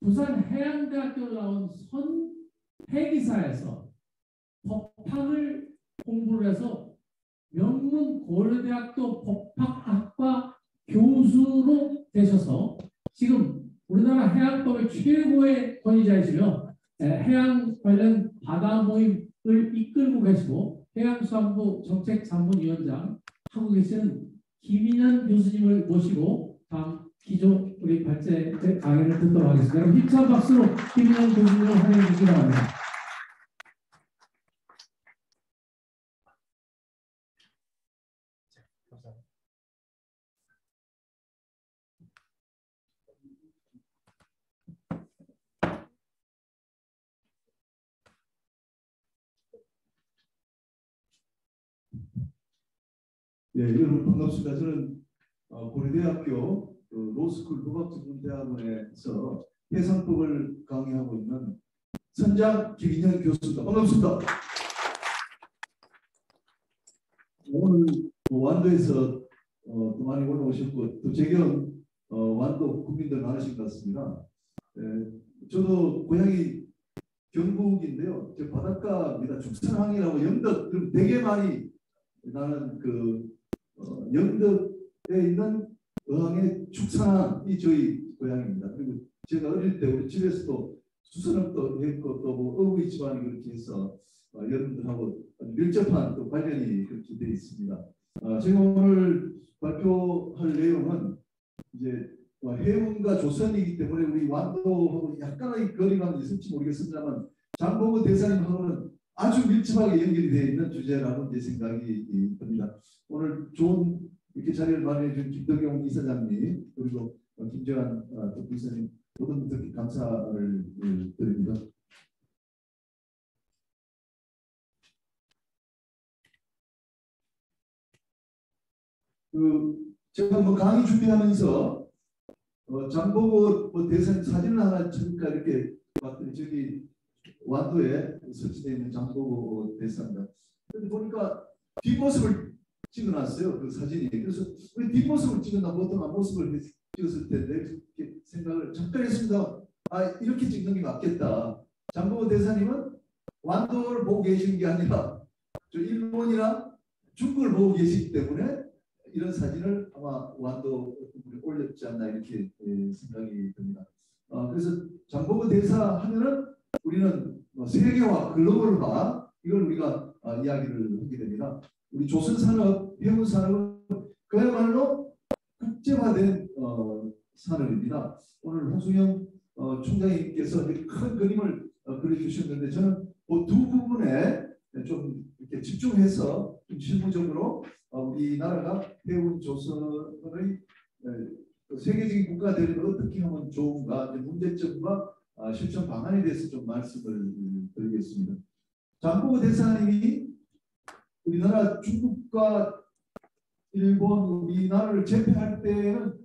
부산 해양대학교 나온 해기사에서 법학을 공부를 해서 명문 고려대학교 법학학과 교수로 되셔서 지금 우리나라 해양법의 최고의 권위자이시며 해양 관련 바다 모임을 이끌고 계시고 해양수산부 정책자문위원장 하고 계시는 김인현 교수님을 모시고 다음 기조 우리 발제 강의를 듣도록 하겠습니다. 그럼 힘찬 박수로 김인현 교수님을 환영해 주시기 바랍니다. 예, 여러분 반갑습니다. 저는 고려대학교 로스쿨 법학전문대학원에서 해상법을 강의하고 있는 선장 김인현 교수입니다. 반갑습니다. 오늘 완도에서 또 많이 올라오셨고 또 제경 완도 국민들 많으신 것 같습니다. 저도 고향이 경북인데요. 저 바닷가입니다. 축산항이라고 영덕 그럼 되게 많이 나는 영덕에 있는 어항의 축산항이 저희 고향입니다. 그리고 제가 어릴 때 우리 집에서도 수산업도 했고 또 뭐 어부이 집안이 그렇게 해서 여러분들하고 밀접한 또 관련이 그렇게 되어 있습니다. 제가 오늘 발표할 내용은 이제 해운과 조선이기 때문에 우리 완도하고 약간의 거리감이 있을지 모르겠습니다만 장보고 대사님하고는 아주 밀접하게 연결이 되어 있는 주제라고 제 생각이 듭니다. 오늘 좋은 이렇게 자리를 마련해 준 김덕용 이사장님 그리고 김재환 부이사님 모든 분들께 감사를 드립니다. 제가 강의 준비하면서 장보고 대사님 사진을 하나 찍을까 이렇게 봤더니 저기 완도에 설치되어 있는 장보고 대사입니다. 그런데 보니까 뒷모습을 찍어놨어요. 그 사진이. 그래서 왜 뒷모습을 찍었나 보통 앞모습을 찍었을 텐데 이렇게 생각을 잠깐 했습니다. 이렇게 찍는 게 맞겠다. 장보고 대사님은 완도를 보고 계시는 게 아니라 저 일본이나 중국을 보고 계시기 때문에 이런 사진을 아마 완도 올렸지 않나 이렇게 생각이 듭니다. 그래서 장보고 대사 하면은 우리는 세계화, 글로벌화 이걸 우리가 이야기를 하게 됩니다. 우리 조선산업, 해운산업은 그야말로 국제화된 산업입니다. 오늘 홍승영 총장님께서 큰 그림을 그려주셨는데 저는 그 두 부분에 좀 이렇게 집중해서 좀 실무적으로 우리나라가 해운 조선의 세계적인 국가가 되려면 어떻게 하면 좋은가 문제점과 실천 방안에 대해서 좀 말씀을 드리겠습니다. 장보고 대사님이 우리나라 중국과 일본 우리나라를 제패할 때는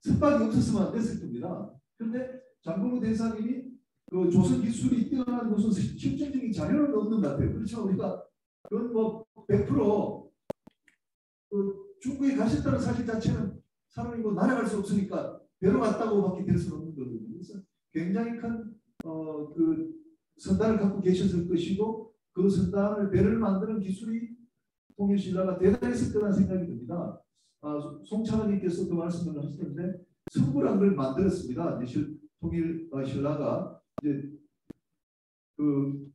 석박이 없었으면 안 됐을 겁니다. 그런데 장보고 대사님이 그 조선 기술이 뛰어난 것은 실질적인 자료는 없는 것 같아요. 그렇지만 우리가 그건 뭐 100% 그 중국에 가셨다는 사실 자체는 사람이 뭐 날아갈 수 없으니까 배로 갔다고밖에 될 수는 없는 거거든요. 그래서 굉장히 큰 그 선단을 갖고 계셨을 것이고 그 선단을 배를 만드는 기술이 통일신라가 대단했을 거라는 생각이 듭니다. 송창헌님께서 그 말씀을 하시는데 성부란 걸 만들었습니다. 이제 통일신라가 이제 그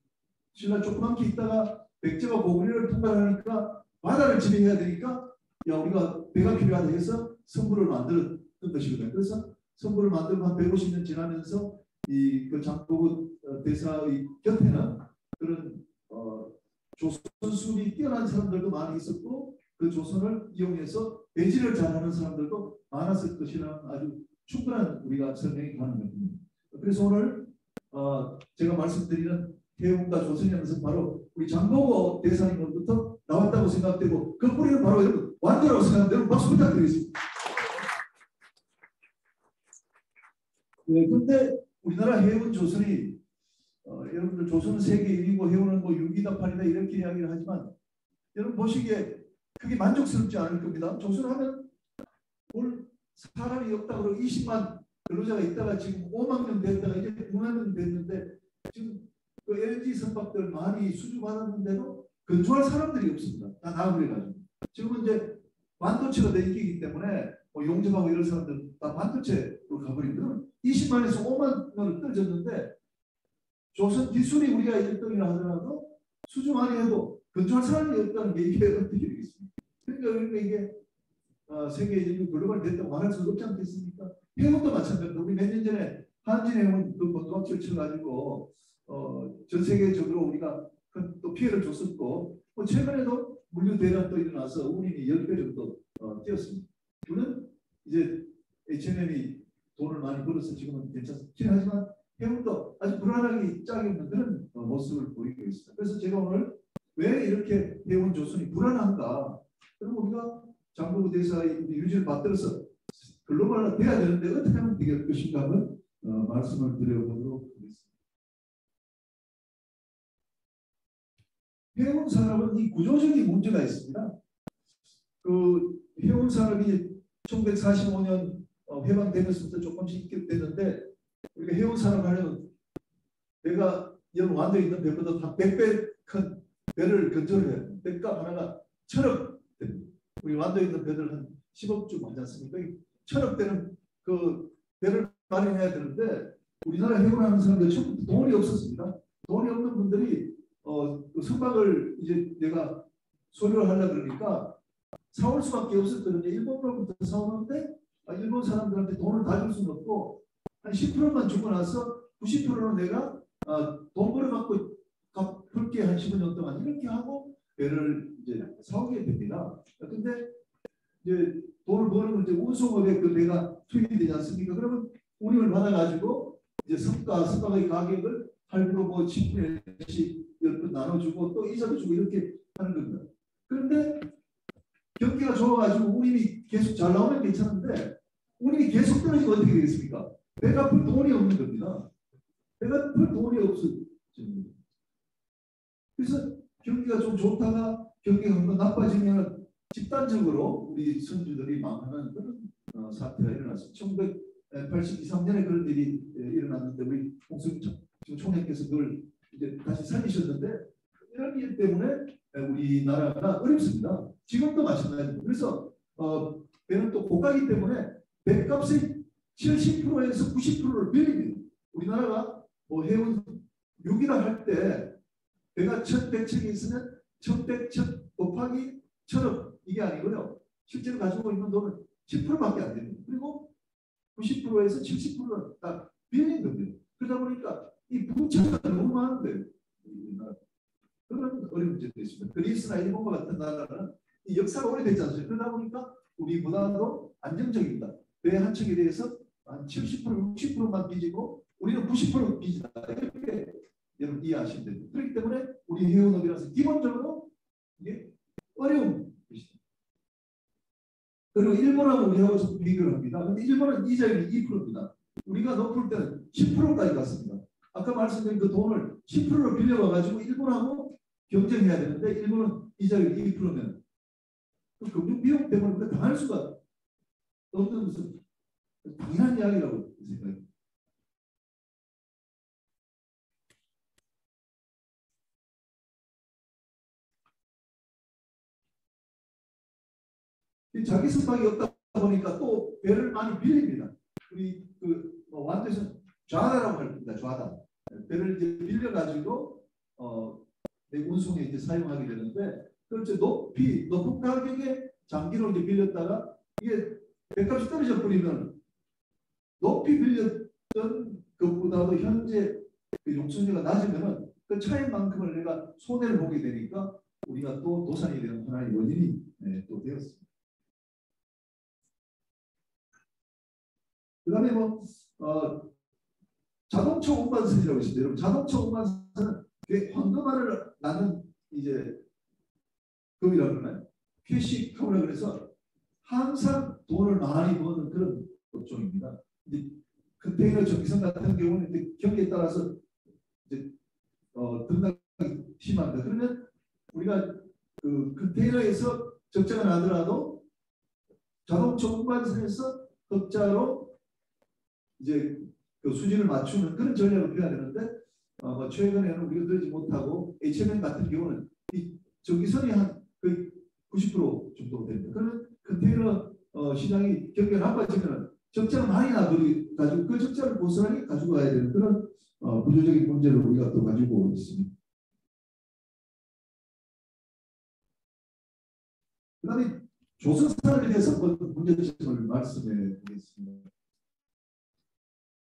신라 조그맣게 있다가 백제와 고구려를 통달하니까 바다를 지배해야 되니까 우리가 배가 필요하다 해서 성부를 만들었던 것이거든요. 그래서 성부를 만들고 한 150년 지나면서 그 장보고 대사의 곁에는 그런 조선술이 뛰어난 사람들도 많이 있었고 그 조선을 이용해서 배지를 잘하는 사람들도 많았을 것이라는 아주 충분한 우리가 설명이 가능합니다. 그래서 오늘 제가 말씀드리는 해운과 조선이 하면서 바로 우리 장보고 대사님부터 나왔다고 생각되고 그 뿌리는 바로 여러분 완도라고 생각되는 박수 부탁드리겠습니다. 그런데 우리나라 해운 조선이 여러분들 조선은 세계 1위고 해운은 뭐 6위다 8위다 이렇게 이야기를 하지만 여러분 보시기에 그게 만족스럽지 않을 겁니다. 조선하면 뭘 사람이 없다 그러고 20만 근로자가 있다가 지금 5만 명 됐다가 이제 9만 명 됐는데 지금 그 LG 선박들 많이 수주 받았는데도 건조할 사람들이 없습니다. 다 나가버려가지고 지금은 이제 반도체가 내기이기 때문에 뭐 용접하고 이런 사람들 다 반도체로 가버리면 20만에서 5만 원을 떨어졌는데 조선 기술이 우리가 1등이라 하더라도 수주 많이 해도 건조할 사람이 없다는 게 이게 어떻게 되겠습니까? 그러니까 이게 세계적인 글로벌 됐다고 말할 수 없지 않겠습니까? 해운도 마찬가지입니다. 우리 몇 년 전에 한진해운 그 건조합체를 쳐가지고 전 세계적으로 우리가 큰 또 피해를 줬었고 뭐 최근에도 물류 대란도 일어나서 운임이 10배 정도 뛰었습니다. 물론 이제 H&M이 돈을 많이 벌어서 지금은 괜찮긴 하지만 해운도 아주 불안하기 짝이 없는 그런 모습을 보이고 있습니다. 그래서 제가 오늘 왜 이렇게 해운 조선이 불안한가? 그럼 우리가 장보고 대사의 유지를 받들어서 글로벌화 돼야 되는데 어떻게 하면 되겠 것인가 한번 말씀을 드려보도록 하겠습니다. 해운 산업은 이 구조적인 문제가 있습니다. 그 해운 산업이 1945년 해방되면서부터 조금씩 입격됐는데 우리가 해운 산업 하려면 배가 여러분 완도 있는 배보다 한 100배 큰 배를 건조를 해야 돼요. 배값 하나가 1,000억 됩니다. 우리 완도에 있는 배들 한 10억쯤 하지 않습니까? 1,000억 되는 그 배를 마련해야 되는데 우리나라 해운하는 사람들 처음부터 돈이 없었습니다. 돈이 없는 분들이 그 선박을 이제 내가 소유를 하려고 그러니까 사올 수밖에 없었거든요. 일본으로부터 사오는데 일본 사람들한테 돈을 다 줄 수는 없고 한 10%만 주고 나서 90%는 내가 돈 벌어갖고 갚을게 한 15년 동안 이렇게 하고 배를 이제 사오게 됩니다. 근데 이제 돈을 버는 이제 운송업에 그 배가 투입이 되지 않습니까? 그러면 운임을 받아가지고 이제 선박의 가격을 할부로 뭐 10분의 1씩 10분 나눠주고 또 이자도 주고 이렇게 하는 겁니다. 그런데 경기가 좋아가지고 운임이 계속 잘 나오면 괜찮은데 운임이 계속 떨어지면 어떻게 되겠습니까? 배가 풀 돈이 없는 겁니다. 배가 풀 돈이 없어집니다. 그래서 경기가 좀 좋다가 경기가 한번 나빠지면 집단적으로 우리 선주들이 망하는 그런 사태가 일어났습니다. 1982, 3년에 그런 일이 일어났는데 우리 홍승 총장께서 그걸 이제 다시 살리셨는데 이런 일 때문에 우리나라가 어렵습니다. 지금도 마찬가지입니다. 그래서 배는 또 고가이기 때문에 배값의 70%에서 90%를 빌립니다. 우리나라가 뭐 해운 6이라 할 때 배가 1,100척이 있으면 1,100척 곱하기 1,000억 이게 아니고요. 실제로 가지고 있는 돈은 10%밖에 안 됩니다. 그리고 90%에서 70%는 다 빌린 겁니다. 그러다 보니까 이 부채가 너무 많은 거예요. 그런 어려운 문제도 있습니다. 그리스나 일본과 같은 나라는 이 역사가 오래됐지 않습니까? 그러다 보니까 우리보다도 안정적입니다. 배 한 척에 대해서 한 70%, 60%만 빚이고 우리는 90% 빚이다. 이렇게 여러분 이해하시면 됩니다. 그렇기 때문에 우리 해운업이라서 기본적으로 이게 어려운 것이다. 그리고 일본하고 우리하고 좀 비교를 합니다. 근데 일본은 이자율이 2%입니다. 우리가 높을 때는 10%까지 갔습니다. 아까 말씀드린 그 돈을 10%로 빌려와가지고 일본하고 경쟁해야 되는데 일본은 이자율이 2%면 그 금융 비용 때문에 우리가 당할 수가 없는 무슨 당연한 이야기라고 생각합니다. 자기 선박이 없다 보니까 또 배를 많이 빌립니다. 우리 그 완도에서 좌다라고 합니다. 좌다. 배를 이제 빌려가지고 운송에 이제 사용하게 되는데 그렇죠. 높은 가격에 장기로 이제 빌렸다가 이게 배값이 떨어져 버리면 높이 빌렸던 것보다도 현재 그 용선료가 낮으면은 그 차이만큼을 내가 손해를 보게 되니까 우리가 또 도산이 되는 하나의 원인이 또 되었습니다. 그 다음에 뭐 자동차 운반선이라고 있습니다. 여러분 자동차 운반선은 황금알을 낳는 이제 금이라고 그러나요? 캐시카우라고 그래서 항상 돈을 많이 버는 그런 업종입니다. 이제 컨테이너 전기선 같은 경우는 이제 경기에 따라서 이제 등락이 심합니다. 그러면 우리가 그 컨테이너에서 적자가 나더라도 자동차 운반선에서 흑자로 이제 그 수준을 맞추는 그런 전략을 펴야 되는데 최근에는 우리가 그러지 못하고 HMN 같은 경우는 이 전기선이 한 거의 90% 정도 됩니다. 그러면 컨테이너 시장이 경기가 나빠지면 적자를 많이 나버리 가지고 그 적자를 고스란히 가지고 가야 되는 그런 구조적인 문제를 우리가 또 가지고 있습니다. 그다음에 조선산업에 대해서 문제점을 말씀해 드리겠습니다.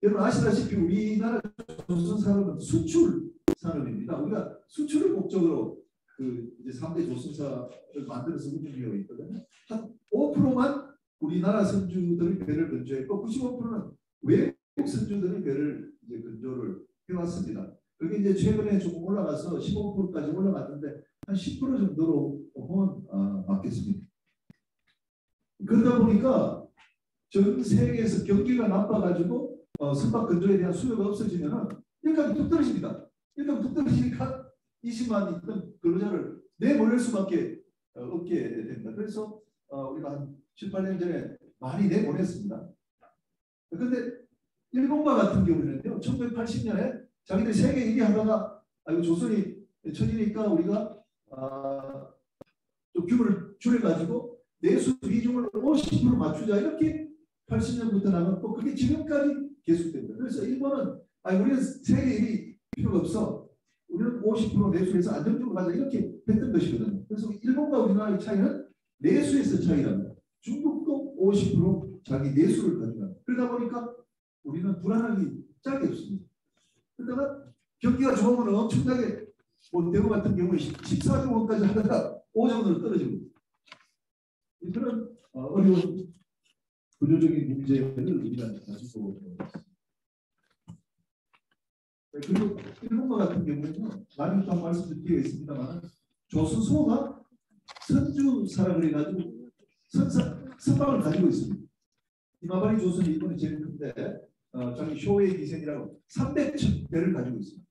여러분 아시다시피 우리나라 조선산업은 수출 산업입니다. 우리가 수출을 목적으로 그 이제 3대 조선사를 만들어서 운영되어 있거든요. 한 5%만 우리나라 선주들의 배를 건조했고 95%는 외국 선주들의 배를 이제 건조를 해왔습니다. 그게 이제 최근에 조금 올라가서 15%까지 올라갔는데 한 10% 정도로 보면 맞겠습니다. 그러다 보니까 전 세계에서 경기가 나빠가지고 선박 건조에 대한 수요가 없어지면은 일감이 뚝 떨어집니다. 일감이 뚝 떨어지니까 20만 있던 근로자를 내보낼 수밖에 없게 됩니다. 그래서 우리가 한 7, 8년 전에 많이 내보냈습니다. 그런데 일본과 같은 경우는요, 1980년에 자기들 세계 1위 하다가 이거 조선이 처지니까 우리가 좀 규모를 줄여가지고 내수 비중을 50% 맞추자 이렇게 80년부터 나갔고 그게 지금까지 계속됩니다. 그래서 일본은 우리는 세계 1위 필요가 없어. 우리는 50% 내수에서 안정적으로 가자 이렇게 했던 것이거든요. 그래서 일본과 우리나라의 차이는 내수에서 차이랍니다. 중국도 50% 자기 내수를 가져갑니다. 그러다 보니까 우리는 불안하기 짝이 없습니다. 그러다가 경기가 좋으면 엄청나게 대구 같은 경우에 14조 원까지 하다가 5조 원으로 떨어지고 그런 어려운 구조적인 문제를 우리가 가지고 있습니다. 그리고 일본과 같은 경우에는 많이 또 말씀을 드리고 있습니다만 조선소가 선주사라 그래가지고 선박을 가지고 있습니다. 이마바리 조선이 이번에 제일 큰데 저기 쇼웨이 기센이라고 300배를 가지고 있습니다.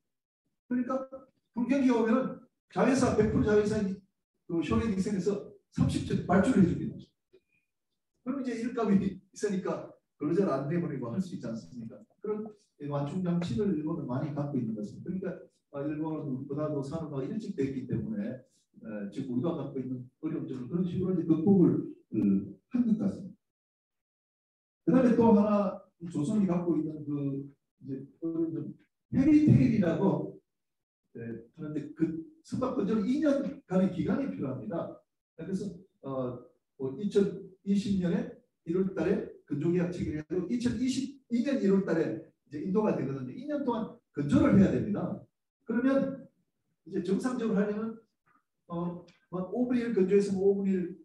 그러니까 불경기가 오면은 자회사 100% 자회사인 그 쇼웨이 기센에서 30조 발주를 해줍니다. 그럼 이제 일감이 있으니까 근로자를 안 내보내고 할 수 있지 않습니까? 그런 완충 장치를 일본은 많이 갖고 있는 것입니다. 그러니까 일본은 우리보다도 산업화가 일찍 됐기 때문에 지금 우리가 갖고 있는 어려움들을 그런 식으로 이제 극복을 한 것 같습니다. 그다음에 또 하나 조선이 갖고 있는 그 이제 페리테일이라고 하는데 그 선박 건조는 2년간의 기간이 필요합니다. 그래서 2020년에 1월달에 건조계약 체결해서 2022년 1월달에 이제 인도가 되거든요. 2년 동안 건조를 해야 됩니다. 그러면 이제 정상적으로 하려면 5분의 1 건조해서 5분의 1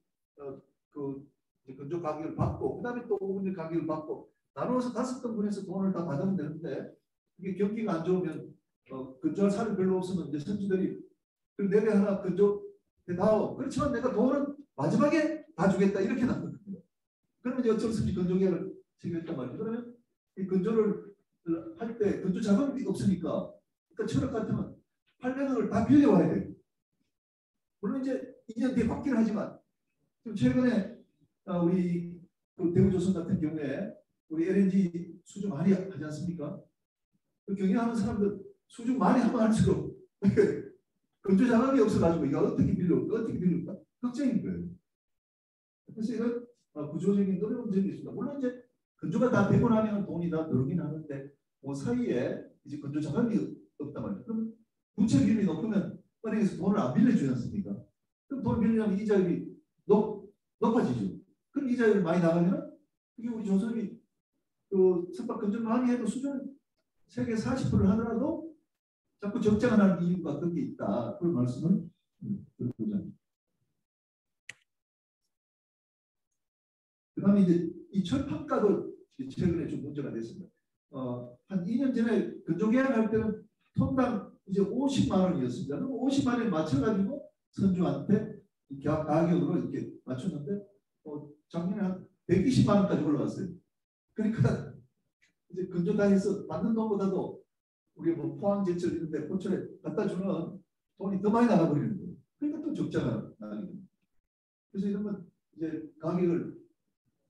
그 건조 가격을 받고 그다음에 또 5분의 1 가격을 받고 나누어서 5등분해서 돈을 다 받으면 되는데 이게 경기가 안 좋으면 건조할 사람이 별로 없으면 이제 선주들이 내배 하나 건조해다오. 그렇지만 내가 돈은 마지막에 다 주겠다 이렇게 나거든요. 그러면 이제 어쩔 수 없이 건조계약을 체결했단 말이죠. 그러면 이 건조를 할 때 건조 자금이 없으니까 그러니까 철학 같으면 800억을 다 빌려와야 돼요. 물론 이제 2년 뒤에 받기는 하지만 최근에 우리 그 대우조선 같은 경우에 우리 LNG 수주 많이 하지 않습니까? 그 경영하는 사람들 수주 많이 하면 할수록 건조 자금이 없어가지고 이거 어떻게 빌릴까 걱정인 거예요. 그래서 이런 구조적인 어려운 점이 있습니다. 물론 이제 건조가 다 되고 나면 돈이 다 들어오긴 하는데 그 사이에 이제 건조 자금이 없단 말이에요. 그럼 부채 비율이 높으면 은행에서 돈을 안 빌려주지 않습니까? 그럼 돈을 빌리려면 이자율이 높아지죠. 그럼 이자율이 많이 나가면 이게 우리 조선이 그 선박 건조를 많이 해도 수준 세계 40%를 하더라도 자꾸 적자가 나는 이유가 그게 있다. 그런 말씀을 드리고자 합니다. 그 다음에 이제 이 철판가도 최근에 좀 문제가 됐습니다. 한 2년 전에 건조계약할 때는 톤당 이제 50만 원이었습니다. 그럼 50만 원에 맞춰가지고 선주한테 가격으로 이렇게 맞췄는데 작년에 한 120만 원까지 올라갔어요. 그러니까 이제 건조 다 해서 받는 돈보다도 우리 뭐 포항 제철 이런 데 포철에 갖다 주는 돈이 더 많이 나가버리는 거예요. 그러니까 또 적자가 나게 됩니다. 그래서 이런 건 이제 가격을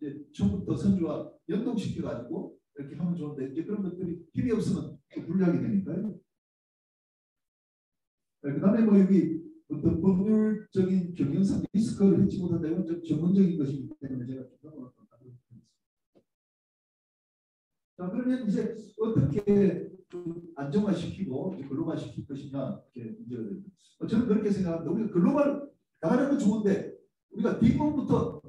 이제 처음부터 선주와 연동시켜가지고 이렇게 하면 좋은데 이제 그런 것들이 힘이 없으면 또 불리하게 되니까요. 그다음에 뭐 여기 어떤 법률적인 경영상 리스크를 해지 못한다 이건 좀 전문적인 것이기 때문에 제가 좀 넘어가도록 하겠습니다. 자 그러면 이제 어떻게 좀 안정화시키고 글로벌화시킬 것이냐 이렇게 문제가 됩니다. 저는 그렇게 생각합니다. 우리가 글로벌 나가는 건 좋은데 우리가 뒷부분부터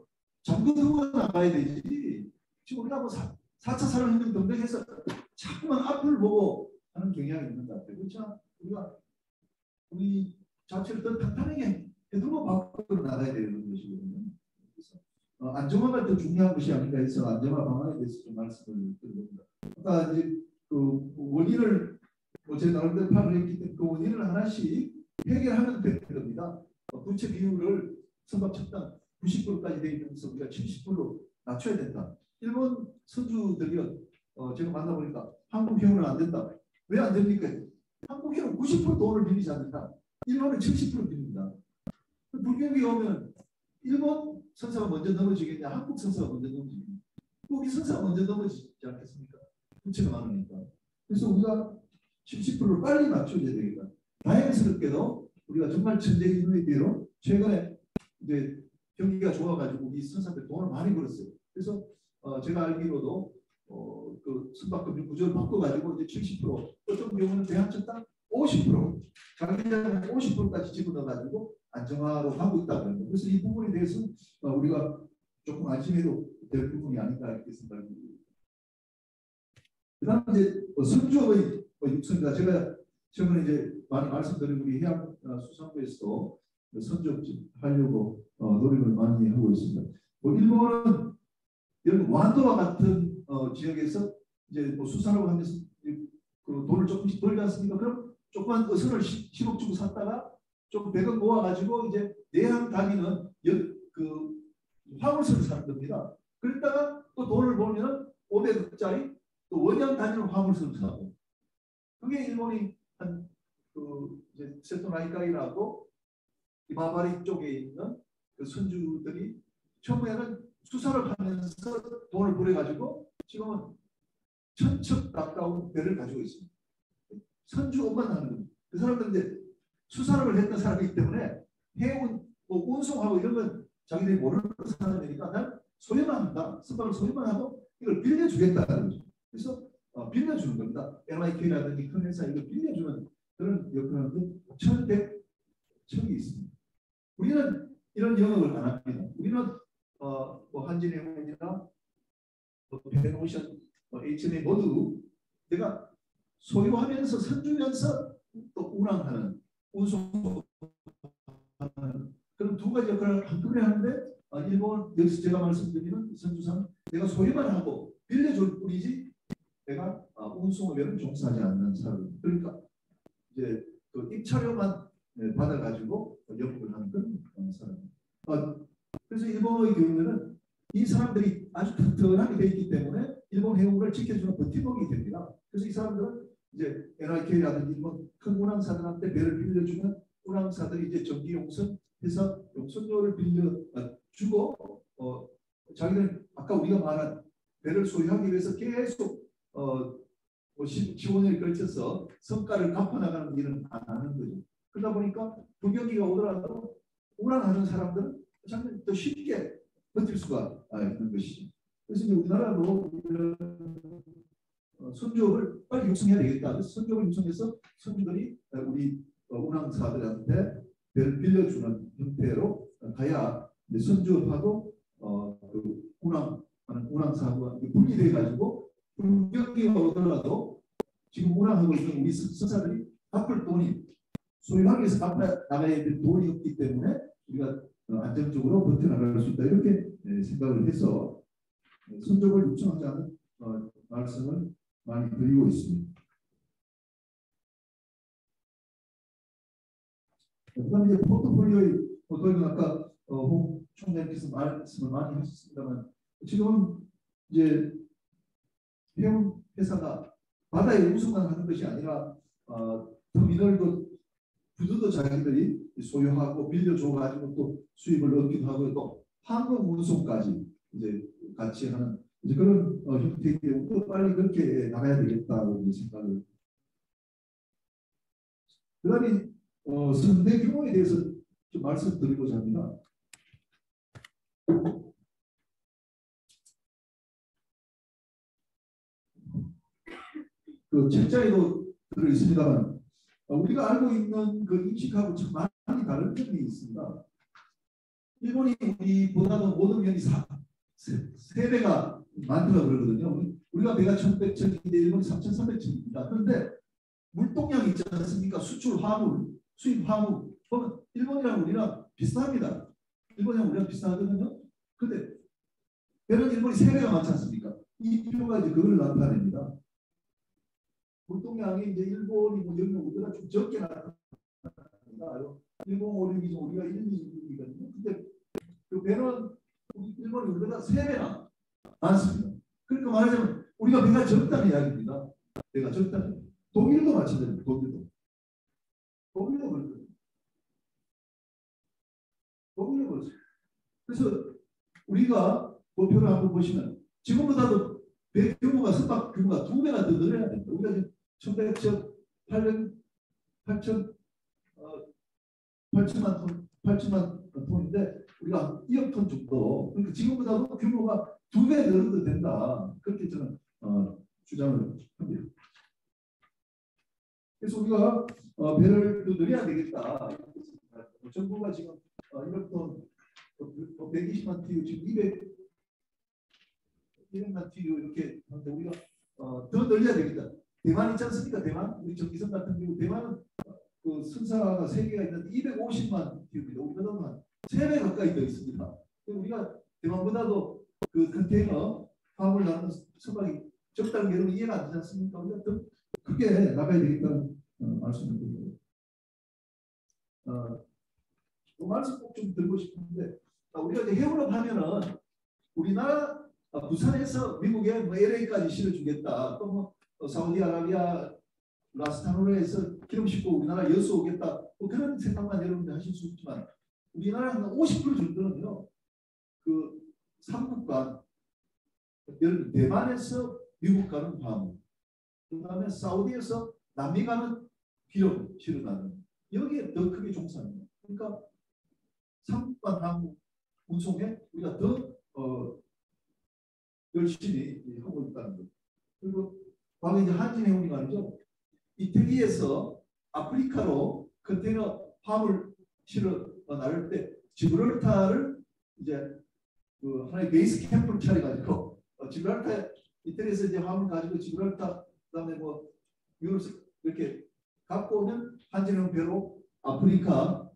잠그고 나가야 되지. 지금 우리가 뭐 4차 산업혁명 등등해서 자꾸만 앞을 보고 하는 경향이 있는 것 같아요. 그렇죠? 우리 자체를 더 탄탄하게 해두고 밖으로 나가야 되는 것이거든요. 그래서 안정화가 더 중요한 것이 아닌가 해서 안정화 방안에 대해서 좀 말씀을 드립니다. 아까 이제 그 원인을 제 나름대로 파악을 했기 때문에 그 원인을 하나씩 해결하면 되는 겁니다. 부채 비율을 선박 첫단 90%까지 되어 있면서 우리가 70%로 낮춰야 된다. 일본 선주들이요, 제가 만나보니까 한국 형은 안 된다. 왜 안 됩니까? 한국 형은 90% 돈을 빌리지 않는다. 일본은 70% 빕니다. 불경기 오면 일본 선사가 먼저 넘어지겠냐, 한국 선사가 먼저 넘어지겠냐. 우리 선사가 먼저 넘어지지 않겠습니까? 부채가 많으니까. 그래서 우리가 70%를 빨리 맞춰야 되겠다. 다행스럽게도 우리가 정말 천재인의 대로 최근에 이제 경기가 좋아가지고 우리 선사들 돈을 많이 벌었어요. 그래서 제가 알기로도 그 선박금융 구조를 바꿔가지고 이제 70% 어떤 경우는 대한천당 50% 자기장 50%까지 집어넣어가지고 안정화로 가고 있다고 합니다. 그래서 이 부분에 대해서 우리가 조금 안심해도 될 부분이 아닌가 이렇게 생각합니다. 그다음 이제 선주업의 육성입니다. 제가 최근에 이제 많이 말씀드린 우리 해양수산부에서도 선주업 하려고 노력을 많이 하고 있습니다. 일본은 이런 완도와 같은 지역에서 이제 뭐 수산업을 하면서 그 돈을 조금씩 벌지 않습니까? 그럼 조그만 어선을 10억 주고 샀다가 좀 100억 모아가지고 이제 내한 다니는 그 화물선을 사는 겁니다. 그랬다가 또 돈을 벌면 500억짜리 또 원양 다니는 화물선을 사고 그게 일본이 한 그 이제 세토나이카이라고 이마바리 쪽에 있는 그 선주들이 처음에는 수산을 하면서 돈을 벌여가지고 지금은 천척 가까운 배를 가지고 있습니다. 선주업만 하는 겁니다. 그 사람들은 이제 수산업을 했던 사람이기 때문에 해운, 뭐 운송하고 이런 건 자기들이 모르는 사람이니까 난 소유만 한다. 선박을 소유만 하고 이걸 빌려주겠다는 거죠. 그래서 빌려주는 겁니다. MIK라든지 큰 회사 이걸 빌려주는 그런 역할인데 1,100척이 있습니다. 우리는 이런 영역을 안 합니다. 우리는 뭐 한진해운이나 펜오션, HMA 모두 내가 소유하면서 선주면서 또 운항하는 운송하는 그런 두 가지 역할을 한꺼번에 하는데 일본 여기서 제가 말씀드리는 선주상 내가 소유만 하고 빌려줄 뿐이지 내가 운송업에는 종사하지 않는 사람. 그러니까 이제 그 입찰료만 받아가지고 영업을 하는 그런 사람. 그래서 일본의 경우에는 이 사람들이 아주 튼튼하게 되어 있기 때문에 일본 해운을 지켜주는 버팀목이 됩니다. 그래서 이 사람들은 이제 NIK라든지 일본 큰 운항사들한테 배를 빌려주면 운항사들이 이제 전기 용선해서 용선료를 빌려주고 자기는 아까 우리가 말한 배를 소유하기 위해서 계속 뭐 15년에 걸쳐서 성과를 갚아나가는 일은 안 하는 거죠. 그러다 보니까 불경기가 오더라도 운항하는 사람들은 참 더 쉽게 버틸 수가 있는 것이죠. 그래서 이제 우리나라도 선주업을 빨리 육성해야 되겠다. 그래서 선주업을 육성해서 선주들이 우리 운항사들한테 배를 빌려주는 형태로 가야 선주업하고 그 운항하는 운항사하고 분리돼 가지고 불경기가 오더라도 지금 운항하고 있는 우리 선사들이 갚을 돈이 소유하기 위해서 나가야 될 돈이 없기 때문에 우리가 안정적으로 버텨나갈 수 있다 이렇게 생각을 해서 선적을 육성하자는 말씀을 많이 드리고 있습니다. 그다음에 이제 포트폴리오의 도입은 아까 홍 총장님께서 말씀을 많이 하셨습니다만 지금 이제 해운 회사가 바다에 운송만 하는 것이 아니라 터미널도 부두도 자기들이 소유하고 빌려줘가지고 또 수입을 얻기도 하고 또 항공 운송까지 이제 같이 하는 이제 그런 형태의 경우 빨리 그렇게 나가야 되겠다고 생각을. 그다음에 선대 규모에 대해서 좀 말씀드리고자 합니다. 그 책자에도 들어 있습니다만 우리가 알고 있는 그 인식하고 참 많이 다른 점이 있습니다. 일본이 우리보다는 모든 면이 3배가 많다고 그러거든요. 우리가 배가 1,100척인데 일본이 3,300척입니다. 그런데 물동량이 있지 않습니까? 수출 화물, 수입 화물 보면 일본이랑 우리랑 비슷합니다. 일본이랑 우리랑 비슷하거든요. 그런데 배는 일본이 3배가 많지 않습니까? 이 표가 이제 그걸 나타냅니다. 물동량이 이제 일본이 뭐 여기 우리가 좀 적게 나타납니다. 일본 오륙이 우리가 1,2,6이거든요. 근데 그 배는 일본이 우리보다 3배나 많습니다. 그러니까 말하자면 우리가 배가 적다는 이야기입니다. 배가 적다는. 독일도 마찬가지입니다. 독일도 그렇거든요. 독일도 그렇죠. 그래서 우리가 그 표를 한번 보시면 지금보다도 배 규모가 선박 규모가 2배가 더 늘어야 됩니다. 우리가 지금 1,100척 8천만 톤인데 우리가 2억 톤 정도. 그러니까 지금보다도 규모가 2배 늘어도 된다. 그렇게 저는 주장을 합니다. 그래서 우리가 배를 더 늘려야 되겠다. 정부가 지금 1억 톤 120만 TU 지금 200만 TU 이렇게 하는데 우리가 더 늘려야 되겠다. 대만 있지 않습니까? 대만 우리 전기선 같은 경우 대만은 그 선사가 3개가 있는데 250만 TU입니다. 우리보다는 3배 가까이 더 있습니다. 우리가 대만보다도 그 컨테이너 화물 나가는 선박이 적다는 게 여러분 이해가 안 되지 않습니까? 우리가 더 크게 나가야 되겠다는 말씀을 드립니다. 그 말씀 꼭 좀 드리고 싶은데 우리가 이제 해운업 하면은 우리나라 부산에서 미국에 뭐 LA까지 실어주겠다. 또 뭐 사우디아라비아 라스타누르에서 기름 싣고 우리나라 여수 오겠다. 뭐 그런 생각만 여러분들 하실 수 있지만 우리나라 한 50% 정도는요. 그 삼국간 대만에서 미국 가는 화물, 그다음에 사우디에서 남미 가는 기름 실어나는 여기에 더 크게 종사합니다. 그러니까 삼국간 항공 운송에 우리가 더 열심히 하고 있다는 거죠. 그리고 과거 이제 한진해운이 말이죠. 이태리에서 아프리카로 컨테이너 화물 실어 나를 때 지브랄타를 이제 그 하나의 베이스 캠프를 차려가지고 지브랄타 이태리에서 이제 화물 가지고 지브랄타 그다음에 뭐 유럽 이렇게 갖고 오면 한진해운 배로 아프리카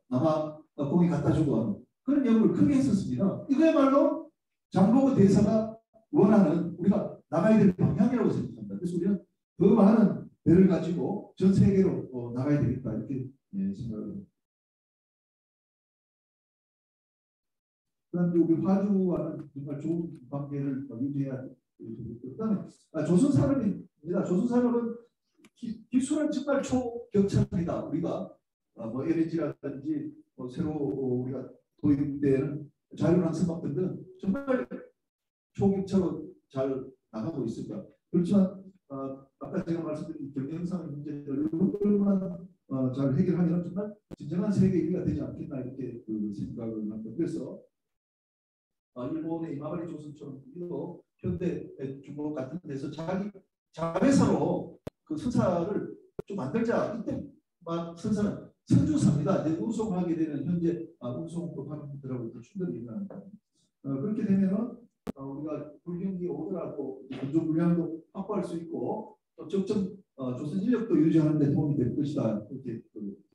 남아 공이 갖다 주고 하는 그런 역할을 크게 했었습니다. 이거야말로 장보고 대사가 원하는 우리가 나가야 될 방향이라고 생각합니다. 그래서 우리는 더 많은 배를 가지고 전 세계로 나가야 되겠다 이렇게 생각을 합니다. 그다음에 우리 화주와는 정말 좋은 관계를 유지해야 됩니다. 그다음에 조선산업입니다. 조선산업은 기술은 정말 초격차입니다. 우리가 뭐 LNG라든지 뭐 새로 우리가 도입되는 자율환 선박들은 정말 초격차로 잘 나가고 있습니다. 그렇지만 아까 제가 말씀드린 경영상 문제들만 잘 해결하면 정말 진정한 세계 1위가 되지 않겠나 이렇게 생각을 합니다. 그래서 일본의 이마바리 조선처럼 우리도 현대 중국 같은 데서 자기 자회사로 그 선사를 좀 만들자. 이때만 선사는 선주사입니다. 이제 운송하게 되는 현재 운송도 파트너들하고 충돌이 일어납니다. 그렇게 되면은 우리가 불경기 오더라도 건조 물량도 확보할 수 있고 또 적정 조선 인력도 유지하는 데 도움이 될 것이다. 이렇게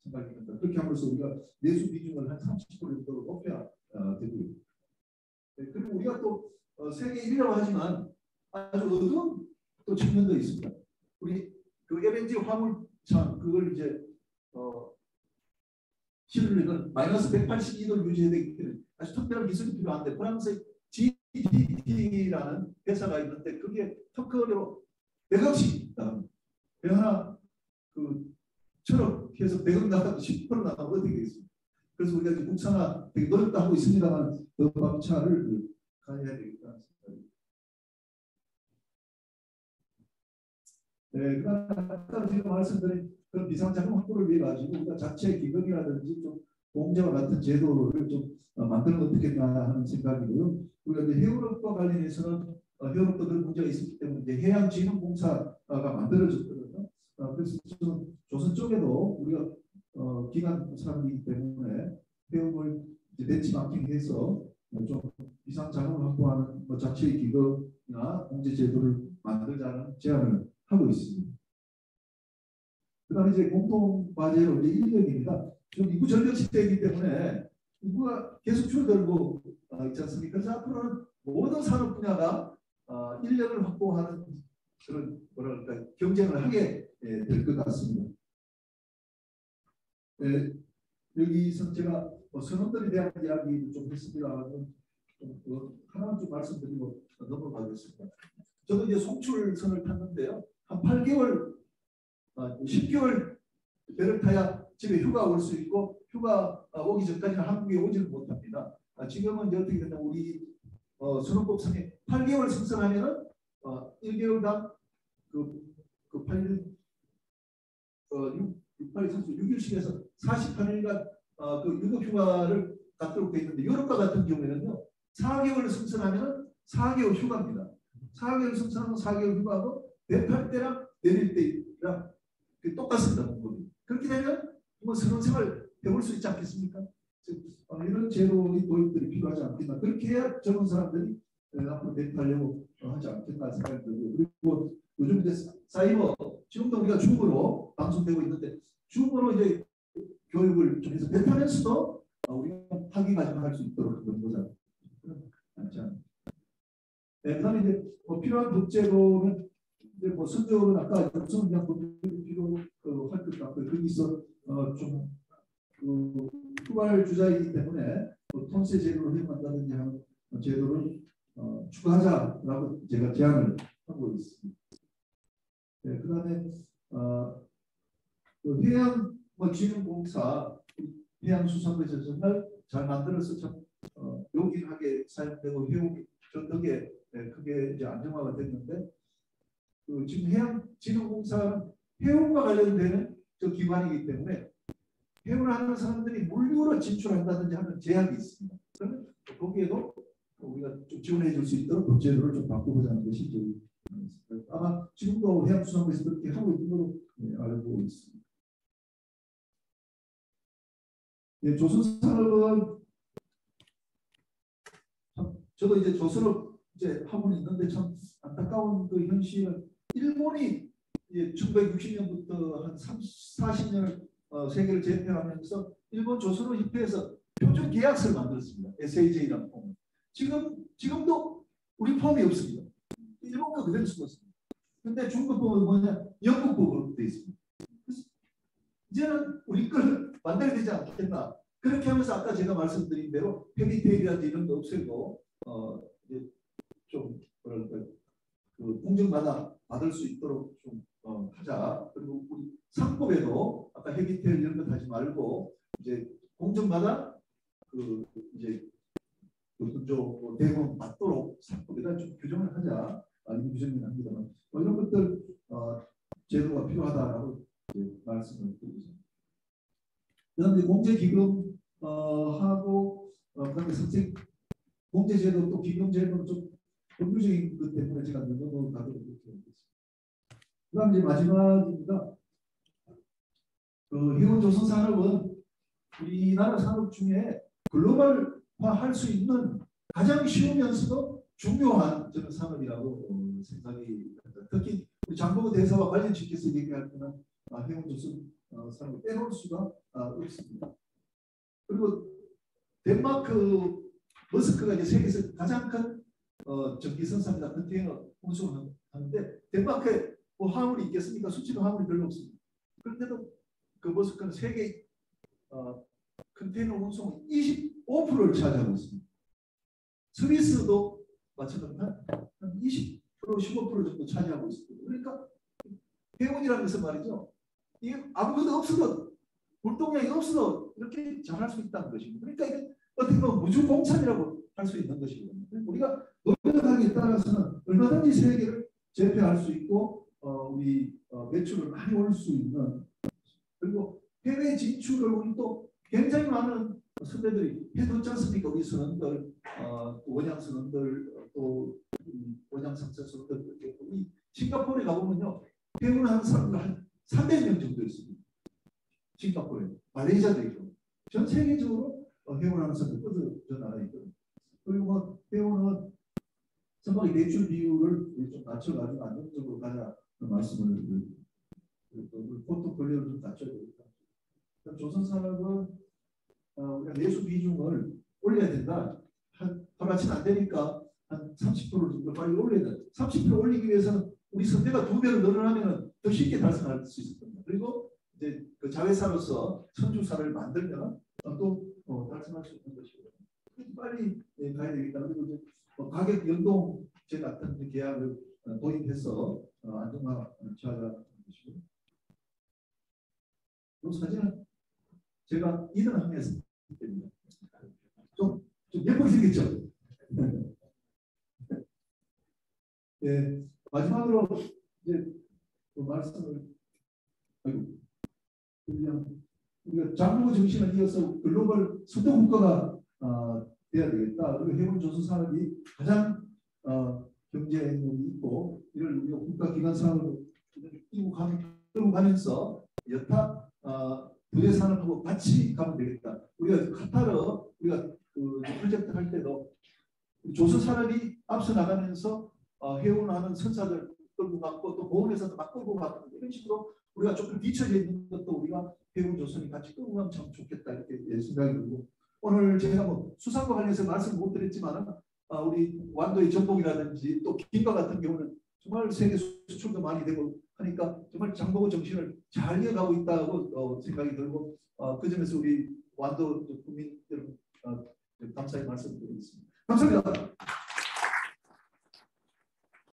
생각이 듭니다. 그렇게 함으로써 우리가 내수 비중을 한 30% 정도로 높여야 되고요. 네, 그리고 우리가 또 세계 1위라고 하지만 아주 어두운 또 측면도 있습니다. 우리 그 LNG 화물창 그걸 이제 실으려면 마이너스 182도를 유지해야 되기 때문에 아주 특별한 기술이 필요한데 프랑스의 GDP라는 회사가 있는데 그게 터크로 100억씩 배 하나 그 1,000억 해서 100억 나가도 10% 나가면 어떻게 되겠습니까? 그래서 우리가 이제 국산화 되게 노력도 하고 있습니다만 더 박차를 가해야 되겠다는 생각입니다. 그러나 아까 제가 말씀드린 그런 비상자금 확보를 위해 가지고 우리가 자체 기금이라든지 좀 공제와 같은 제도를 좀 만들면 어떻겠나 하는 생각이고요. 우리가 이제 해운업과 관련해서는 해운업도 그런 문제가 있었기 때문에 이제 해양진흥공사가 만들어졌거든요. 그래서 조선 쪽에도 우리가 기관 산업이기 때문에 해운을 벤치마킹해서 좀 비상자금을 확보하는 자체의 기금이나 공제 제도를 만들자는 제안을 하고 있습니다. 그다음에 이제 공통 과제로 이제 인력입니다. 지금 인구 전력 시대이기 때문에 인구가 계속 줄어들고 있지 않습니까? 그래서 앞으로는 모든 산업 분야가 인력을 확보하는 그런 뭐랄까 경쟁을 하게 될 것 같습니다. 여기서 제가 선원들에 대한 이야기 좀 했습니다. 하나 좀 말씀드리고 넘어가겠습니다. 저도 이제 송출선을 탔는데요. 한 8개월, 10개월 배를 타야 집에 휴가 올 수 있고 휴가 오기 전까지는 한국에 오지를 못합니다. 지금은 이제 어떻게 되냐 우리 선원법상에 8개월 승선하면은 1개월당 그 8일 6일씩에서 48일간 그 유급 휴가를 갖도록 되어 있는데 유럽과 같은 경우에는요 4개월 승선하면 4개월 휴가입니다. 4개월 승선하면 4개월 휴가하고 배 탈 때랑 내릴 때랑 똑같습니다. 그렇게 되면 뭐 선원생활 해볼 수 있지 않겠습니까? 이런 제도의 도입들이 필요하지 않겠나. 그렇게 해야 젊은 사람들이 앞으로 대입하려고 하지 않겠나 생각이 들고요. 그리고 요즘 이제 사이버 지금도 우리가 줌으로 방송되고 있는데 줌으로 이제 교육을 좀 해서 대타면서도 우리가 학위까지 할 수 있도록 그런 거잖아요. 그다음에 이제 필요한 법제로는 이제 선적은 아까 우선 그냥 법제로 필요할 것 같고요. 거기서 좀 후발 주자이기 때문에 통세 제도를 활용한다든지 하는 제도를 추가하자라고 제가 제안을 하고 있습니다. 그다음에 해양진흥공사 해양수산부에서 정말 잘 만들어서 참 요긴하게 사용되고 해운이 저 덕에 크게 이제 안정화가 됐는데 지금 해양진흥공사는 해운과 관련되는 저 기관이기 때문에 해운을 하는 사람들이 물류로 진출한다든지 하는 제약이 있습니다. 그러면 거기에도 우리가 좀 지원해 줄 수 있도록 법제도를 좀 바꾸고자 하는 것이 저희 아마 지금도 해양수산부에서 그렇게 하고 있는 걸로 알고 있습니다. 조선산업은 저도 이제 조선업 이제 하고 있는데 참 안타까운 그 현실은 일본이 이제 1960년부터 한 40년을 세계를 제패하면서 일본 조선업 협회에서 표준 계약서를 만들었습니다. SAJ라는 폼. 지금도 우리 폼이 없습니다. 일본 거 그대로 쓰고 있습니다. 근데 중국 법은 뭐냐? 영국 법으로 되어 있습니다. 그래서 이제는 우리 걸 만들어야 되지 않겠나. 그렇게 하면서 아까 제가 말씀드린 대로 페미테일이라든지 이런 거 없애고 이제 좀 뭐랄까 그 공정마다 받을 수 있도록 좀 하자. 그리고 우리 상법에도 아까 헤비테일 이런 것 하지 말고 이제 공정마다 그 이제 그 대부분 맞도록 상법에다 좀 규정을 하자. 이런 규정이 합니다만 이런 것들 제도가 필요하다라고 말씀을 드리죠. 그다음에 공제기금 하고 그다음에 선생 공제제도 또 기금제도는 좀 법률적인 것 때문에 제가 넘어가도록 하겠습니다. 그다음 이제 마지막입니다. 해운조선산업은 우리나라 산업 중에 글로벌화할 수 있는 가장 쉬우면서도 중요한 저는 산업이라고 생각이 듭니다. 특히 우리 장보고 대사와 관련시켜서 얘기할 때는 해운조선 산업을 빼놓을 수가 없습니다. 그리고 덴마크 머스크가 이제 세계에서 가장 큰 전기 생산이나 컨테이너 운송을 하는데 덴마크에 뭐 화물이 있겠습니까? 수출은 화물이 별로 없습니다. 그런데도 그 머스크는 세계 컨테이너 운송 25%를 차지하고 있습니다. 스위스도 마찬가지로 한 20%, 15% 정도 차지하고 있습니다. 그러니까 해운이라는 것은 말이죠. 이게 아무것도 없어도 물동량이 없어도 이렇게 잘할 수 있다는 것입니다. 그러니까 이게 어떻게 보면 무주공산이라고 할 수 있는 것이거든요. 우리가 노력하기에 따라서는 얼마든지 세계를 제패할 수 있고 우리 매출을 많이 올 수 있는, 그리고 해외 진출을 우리 또 굉장히 많은 선배들이 해뒀지 않습니까? 우리 선원들, 또 원양 선원들, 또 원양 상세 선원들, 이 싱가포르에 가보면요, 해운하는 사람들 한 300명 정도 있습니다. 싱가포르에, 말레이시아도 있고, 전 세계적으로 해운하는 사람들 뻗어져 나가 있거든요. 그리고 뭐 해운은 선박의 매출 비율을 좀 낮춰가지고 안정적으로 가자 말씀을 포트폴리오를 좀 낮춰야 되겠다. 조선산업은 우리가 내수 비중을 올려야 된다. 하루아침 안 되니까 한 30% 정도 빨리 올려야 된다. 30% 올리기 위해서는 우리 선대가 2배로 늘어나면 더 쉽게 달성할 수 있을 겁니다. 그리고 이제 그 자회사로서 선주사를 만들면 또 달성할 수 있는 것이고 빨리 가야 되겠다. 그리고 이제 가격 연동제 같은 계약을 도입해서 안정화 취하자는 것이고, 이 사진은 제가 2등 항에서 때입니다. 좀 예쁘게 생겼죠. 네, 마지막으로 이제 그 말씀을 그냥 우리가 장보고 정신을 이어서 글로벌 선도 국가가 돼야 되겠다. 그리고 해운 조선 산업이 가장 경쟁력이 있고 이를 우리가 국가 기관 산업으로 끌고 가면서 여타 부대 산업하고 같이 가면 되겠다. 우리가 카타르 우리가 그 프로젝트 할 때도 조선 산업이 앞서 나가면서 해운하는 선사들 끌고 갔고 또 보험회사도 막 끌고 갔고 이런 식으로 우리가 조금 뒤쳐져 있는 것도 우리가 해운 조선이 같이 끌고 가면 참 좋겠다 이렇게 생각이 들고, 오늘 제가 뭐 수산과 관련해서 말씀 못 드렸지만 우리 완도의 전복이라든지 또 김과 같은 경우는 정말 세계 수출도 많이 되고 하니까 정말 장보고 정신을 잘 이어가고 있다고 생각이 들고, 그 점에서 우리 완도 국민 여러분 감사의 말씀드리겠습니다. 감사합니다.